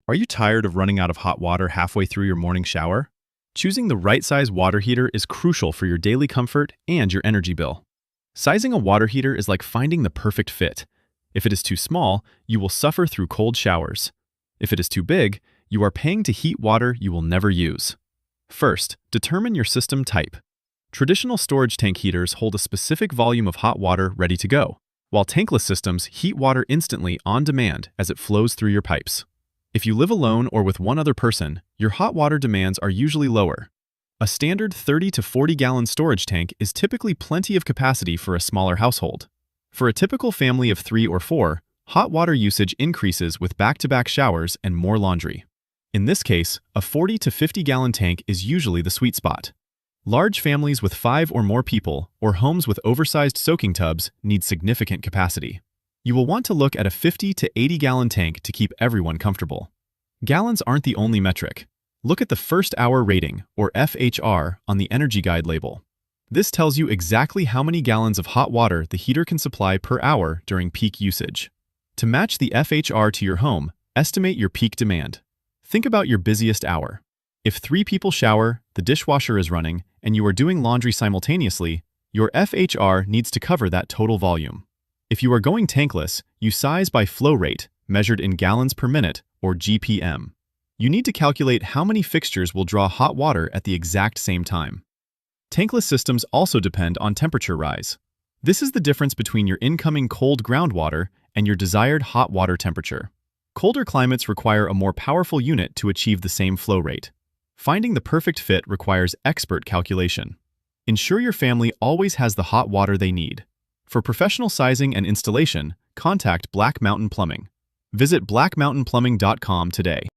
Are you tired of running out of hot water halfway through your morning shower? Choosing the right size water heater is crucial for your daily comfort and your energy bill. Sizing a water heater is like finding the perfect fit. If it is too small, you will suffer through cold showers. If it is too big, you are paying to heat water you will never use. First, determine your system type. Traditional storage tank heaters hold a specific volume of hot water ready to go, while tankless systems heat water instantly on demand as it flows through your pipes. If you live alone or with one other person, your hot water demands are usually lower. A standard 30 to 40 gallon storage tank is typically plenty of capacity for a smaller household. For a typical family of 3 or 4, hot water usage increases with back-to-back showers and more laundry. In this case, a 40 to 50 gallon tank is usually the sweet spot. Large families with 5 or more people, or homes with oversized soaking tubs, need significant capacity. You will want to look at a 50 to 80 gallon tank to keep everyone comfortable. Gallons aren't the only metric. Look at the first hour rating, or FHR, on the Energy Guide label. This tells you exactly how many gallons of hot water the heater can supply per hour during peak usage. To match the FHR to your home, estimate your peak demand. Think about your busiest hour. If 3 people shower, the dishwasher is running, and you are doing laundry simultaneously, your FHR needs to cover that total volume. If you are going tankless, you size by flow rate, measured in gallons per minute, or GPM. You need to calculate how many fixtures will draw hot water at the exact same time. Tankless systems also depend on temperature rise. This is the difference between your incoming cold groundwater and your desired hot water temperature. Colder climates require a more powerful unit to achieve the same flow rate. Finding the perfect fit requires expert calculation. Ensure your family always has the hot water they need. For professional sizing and installation, contact Black Mountain Plumbing. Visit blackmountainplumbing.com today.